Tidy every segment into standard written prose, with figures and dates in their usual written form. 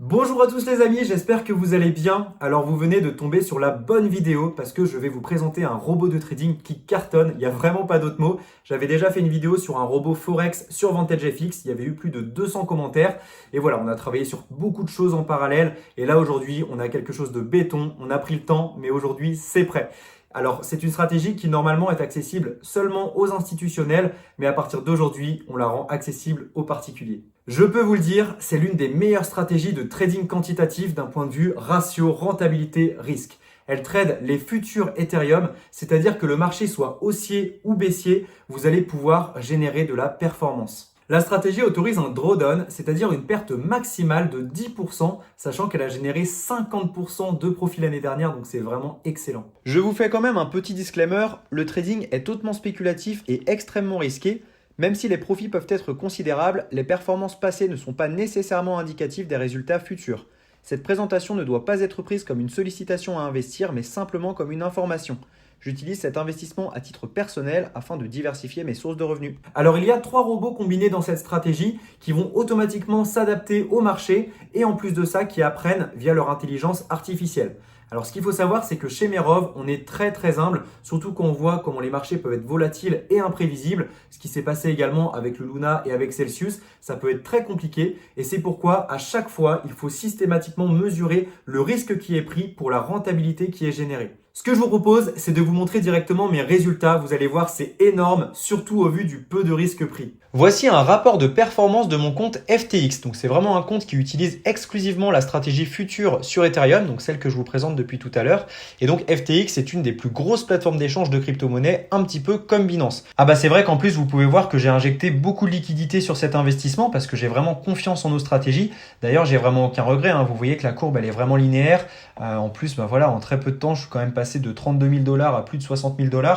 Bonjour à tous les amis, j'espère que vous allez bien. Alors vous venez de tomber sur la bonne vidéo parce que je vais vous présenter un robot de trading qui cartonne, il n'y a vraiment pas d'autre mot. J'avais déjà fait une vidéo sur un robot Forex sur VantageFX, il y avait eu plus de 200 commentaires. Et voilà, on a travaillé sur beaucoup de choses en parallèle. Et là aujourd'hui, on a quelque chose de béton, on a pris le temps, mais aujourd'hui c'est prêt. Alors, c'est une stratégie qui normalement est accessible seulement aux institutionnels, mais à partir d'aujourd'hui, on la rend accessible aux particuliers. Je peux vous le dire, c'est l'une des meilleures stratégies de trading quantitatif d'un point de vue ratio rentabilité-risque. Elle trade les futurs Ethereum, c'est-à-dire que le marché soit haussier ou baissier, vous allez pouvoir générer de la performance. La stratégie autorise un drawdown, c'est-à-dire une perte maximale de 10%, sachant qu'elle a généré 50% de profit l'année dernière, donc c'est vraiment excellent. Je vous fais quand même un petit disclaimer, le trading est hautement spéculatif et extrêmement risqué. Même si les profits peuvent être considérables, les performances passées ne sont pas nécessairement indicatives des résultats futurs. Cette présentation ne doit pas être prise comme une sollicitation à investir, mais simplement comme une information. J'utilise cet investissement à titre personnel afin de diversifier mes sources de revenus. Alors il y a 3 robots combinés dans cette stratégie qui vont automatiquement s'adapter au marché et en plus de ça qui apprennent via leur intelligence artificielle. Alors ce qu'il faut savoir, c'est que chez Merov, on est très humble, surtout quand on voit comment les marchés peuvent être volatiles et imprévisibles. Ce qui s'est passé également avec le Luna et avec Celsius, ça peut être très compliqué et c'est pourquoi à chaque fois, il faut systématiquement mesurer le risque qui est pris pour la rentabilité qui est générée. Ce que je vous propose, c'est de vous montrer directement mes résultats. Vous allez voir, c'est énorme, surtout au vu du peu de risque pris. Voici un rapport de performance de mon compte FTX. Donc c'est vraiment un compte qui utilise exclusivement la stratégie future sur Ethereum, donc celle que je vous présente depuis tout à l'heure. Et donc FTX est une des plus grosses plateformes d'échange de crypto-monnaies, un petit peu comme Binance. Ah bah c'est vrai qu'en plus vous pouvez voir que j'ai injecté beaucoup de liquidités sur cet investissement parce que j'ai vraiment confiance en nos stratégies. D'ailleurs j'ai vraiment aucun regret, hein. Vous voyez que la courbe elle est vraiment linéaire. En plus bah voilà, en très peu de temps je suis quand même passé de 32 000 $ à plus de 60 000 $.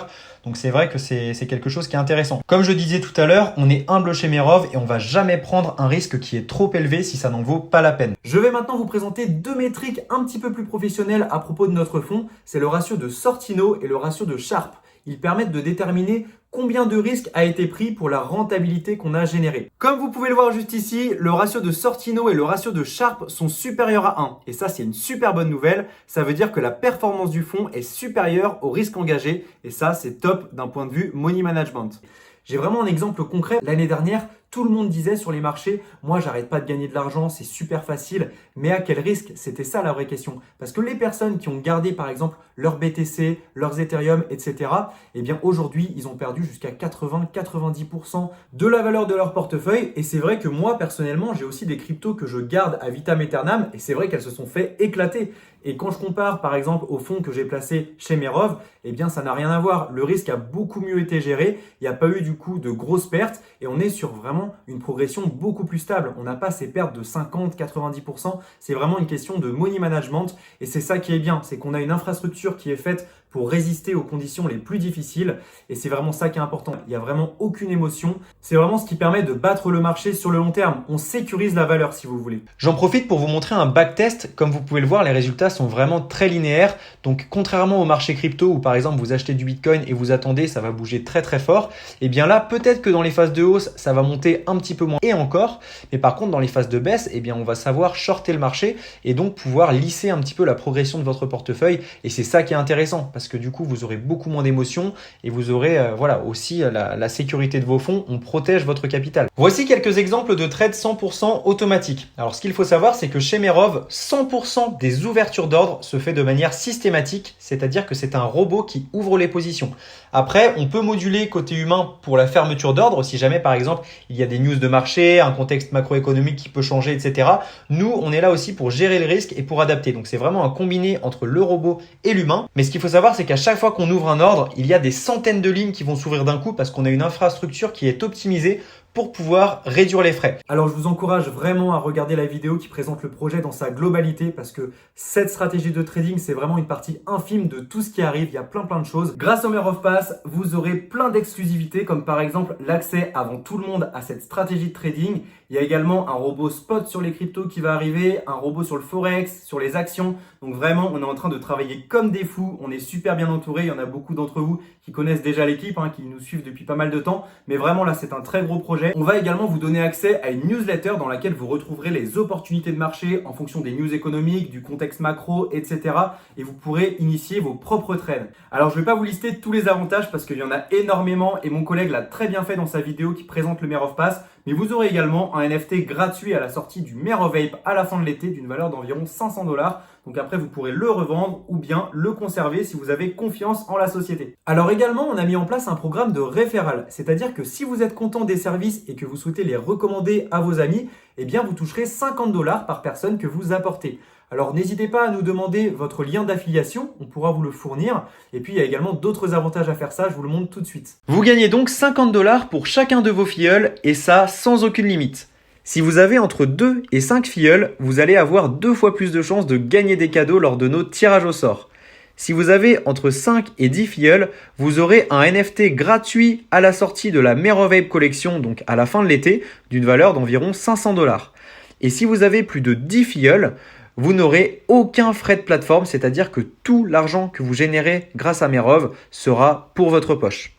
Donc c'est vrai que c'est quelque chose qui est intéressant. Comme je disais tout à l'heure, on est humble chez Merov et on va jamais prendre un risque qui est trop élevé si ça n'en vaut pas la peine. Je vais maintenant vous présenter 2 métriques un petit peu plus professionnelles à propos de notre fonds. C'est le ratio de Sortino et le ratio de Sharpe. Ils permettent de déterminer combien de risques a été pris pour la rentabilité qu'on a générée. Comme vous pouvez le voir juste ici, le ratio de Sortino et le ratio de Sharpe sont supérieurs à 1. Et ça, c'est une super bonne nouvelle. Ça veut dire que la performance du fonds est supérieure au risque engagé. Et ça, c'est top d'un point de vue money management. J'ai vraiment un exemple concret. L'année dernière, tout le monde disait sur les marchés, moi j'arrête pas de gagner de l'argent, c'est super facile, mais à quel risque? C'était ça la vraie question. Parce que les personnes qui ont gardé par exemple leur BTC, leurs Ethereum, etc., eh bien aujourd'hui ils ont perdu jusqu'à 80-90% de la valeur de leur portefeuille. Et c'est vrai que moi personnellement j'ai aussi des cryptos que je garde à vitam aeternam et c'est vrai qu'elles se sont fait éclater. Et quand je compare par exemple au fonds que j'ai placé chez Merov, eh bien ça n'a rien à voir. Le risque a beaucoup mieux été géré, il n'y a pas eu du coup de grosses pertes et on est sur vraiment une progression beaucoup plus stable. On n'a pas ces pertes de 50-90%, c'est vraiment une question de money management et c'est ça qui est bien, c'est qu'on a une infrastructure qui est faite pour résister aux conditions les plus difficiles et c'est vraiment ça qui est important. Il n'y a vraiment aucune émotion, c'est vraiment ce qui permet de battre le marché sur le long terme. On sécurise la valeur si vous voulez. J'en profite pour vous montrer un backtest. Comme vous pouvez le voir, les résultats sont vraiment très linéaires. Donc contrairement au marché crypto où par exemple vous achetez du Bitcoin et vous attendez, ça va bouger très fort, et bien là peut-être que dans les phases de hausse, ça va monter un petit peu moins et encore, mais par contre dans les phases de baisse, eh bien on va savoir shorter le marché et donc pouvoir lisser un petit peu la progression de votre portefeuille et c'est ça qui est intéressant parce que du coup vous aurez beaucoup moins d'émotions et vous aurez voilà aussi la sécurité de vos fonds, on protège votre capital. Voici quelques exemples de trades 100% automatiques. Alors ce qu'il faut savoir, c'est que chez Merov, 100% des ouvertures d'ordre se fait de manière systématique, c'est-à-dire que c'est un robot qui ouvre les positions. Après, on peut moduler côté humain pour la fermeture d'ordre si jamais par exemple il y a des news de marché, un contexte macroéconomique qui peut changer, etc. Nous, on est là aussi pour gérer le risque et pour adapter. Donc c'est vraiment un combiné entre le robot et l'humain. Mais ce qu'il faut savoir, c'est qu'à chaque fois qu'on ouvre un ordre, il y a des centaines de lignes qui vont s'ouvrir d'un coup parce qu'on a une infrastructure qui est optimisée pour pouvoir réduire les frais. Alors je vous encourage vraiment à regarder la vidéo qui présente le projet dans sa globalité parce que cette stratégie de trading, c'est vraiment une partie infime de tout ce qui arrive. Il y a plein de choses. Grâce au Merov Pass, vous aurez plein d'exclusivités comme par exemple l'accès avant tout le monde à cette stratégie de trading. Il y a également un robot spot sur les cryptos qui va arriver, un robot sur le Forex, sur les actions. Donc vraiment, on est en train de travailler comme des fous. On est super bien entouré. Il y en a beaucoup d'entre vous qui connaissent déjà l'équipe, qui nous suivent depuis pas mal de temps. Mais vraiment là, c'est un très gros projet. projet. On va également vous donner accès à une newsletter dans laquelle vous retrouverez les opportunités de marché en fonction des news économiques, du contexte macro, etc. Et vous pourrez initier vos propres trades. Alors je ne vais pas vous lister tous les avantages parce qu'il y en a énormément et mon collègue l'a très bien fait dans sa vidéo qui présente le Mayor of Pass. Mais vous aurez également un NFT gratuit à la sortie du Mayor of Ape à la fin de l'été d'une valeur d'environ 500 $. Donc après, vous pourrez le revendre ou bien le conserver si vous avez confiance en la société. Alors également, on a mis en place un programme de référal. C'est-à-dire que si vous êtes content des services et que vous souhaitez les recommander à vos amis, eh bien vous toucherez 50 $ par personne que vous apportez. Alors n'hésitez pas à nous demander votre lien d'affiliation, on pourra vous le fournir. Et puis il y a également d'autres avantages à faire ça, je vous le montre tout de suite. Vous gagnez donc 50 $ pour chacun de vos filleuls et ça sans aucune limite. Si vous avez entre 2 et 5 filleuls, vous allez avoir 2 fois plus de chances de gagner des cadeaux lors de nos tirages au sort. Si vous avez entre 5 et 10 filleuls, vous aurez un NFT gratuit à la sortie de la Mayor of Ape Collection, donc à la fin de l'été, d'une valeur d'environ 500 $. Et si vous avez plus de 10 filleuls, vous n'aurez aucun frais de plateforme, c'est-à-dire que tout l'argent que vous générez grâce à Merov sera pour votre poche.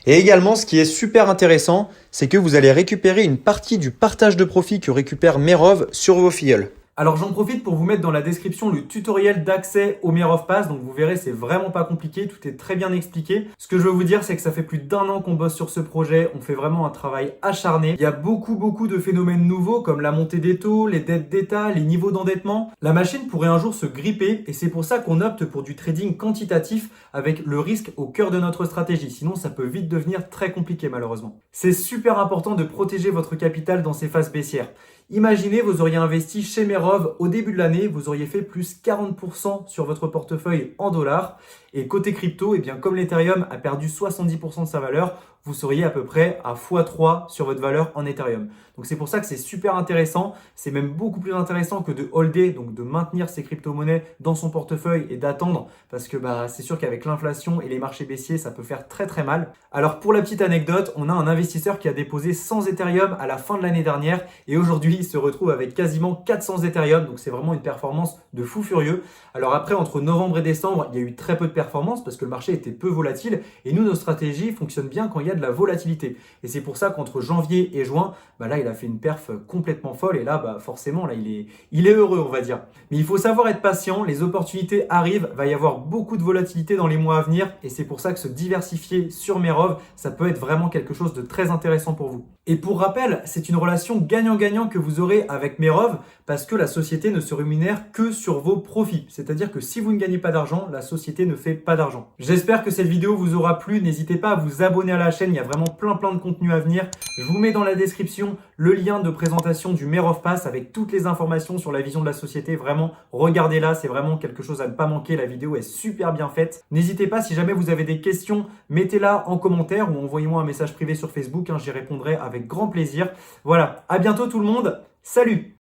Et également, ce qui est super intéressant, c'est que vous allez récupérer une partie du partage de profit que récupère Merov sur vos filleuls. Alors j'en profite pour vous mettre dans la description le tutoriel d'accès au Mayor of Pass. Donc vous verrez, c'est vraiment pas compliqué, tout est très bien expliqué. Ce que je veux vous dire, c'est que ça fait plus d'1 an qu'on bosse sur ce projet. On fait vraiment un travail acharné. Il y a beaucoup de phénomènes nouveaux comme la montée des taux, les dettes d'État, les niveaux d'endettement. La machine pourrait un jour se gripper et c'est pour ça qu'on opte pour du trading quantitatif avec le risque au cœur de notre stratégie. Sinon, ça peut vite devenir très compliqué malheureusement. C'est super important de protéger votre capital dans ces phases baissières. Imaginez, vous auriez investi chez Merov au début de l'année, vous auriez fait plus 40% sur votre portefeuille en dollars. Et côté crypto, eh bien, comme l'Ethereum a perdu 70% de sa valeur, vous seriez à peu près à x3 sur votre valeur en Ethereum. Donc c'est pour ça que c'est super intéressant. C'est même beaucoup plus intéressant que de holder, donc de maintenir ses crypto-monnaies dans son portefeuille et d'attendre parce que c'est sûr qu'avec l'inflation et les marchés baissiers, ça peut faire très mal. Alors pour la petite anecdote, on a un investisseur qui a déposé 100 Ethereum à la fin de l'année dernière et aujourd'hui il se retrouve avec quasiment 400 Ethereum. Donc c'est vraiment une performance de fou furieux. Alors après, entre novembre et décembre, il y a eu très peu de performance parce que le marché était peu volatile et nous, nos stratégies fonctionnent bien quand il y a de la volatilité. Et c'est pour ça qu'entre janvier et juin, là, il a fait une perf complètement folle et là, forcément, là, il est heureux, on va dire. Mais il faut savoir être patient, les opportunités arrivent, va y avoir beaucoup de volatilité dans les mois à venir et c'est pour ça que se diversifier sur Merov, ça peut être vraiment quelque chose de très intéressant pour vous. Et pour rappel, c'est une relation gagnant-gagnant que vous aurez avec Merov parce que la société ne se rémunère que sur vos profits. C'est-à-dire que si vous ne gagnez pas d'argent, la société ne fait pas d'argent. J'espère que cette vidéo vous aura plu. N'hésitez pas à vous abonner à la chaîne. Il y a vraiment plein de contenu à venir. Je vous mets dans la description le lien de présentation du Mayor of Pass avec toutes les informations sur la vision de la société. Vraiment, regardez-la. C'est vraiment quelque chose à ne pas manquer. La vidéo est super bien faite. N'hésitez pas, si jamais vous avez des questions, mettez-la en commentaire ou envoyez-moi un message privé sur Facebook. J'y répondrai avec grand plaisir. Voilà, à bientôt tout le monde. Salut!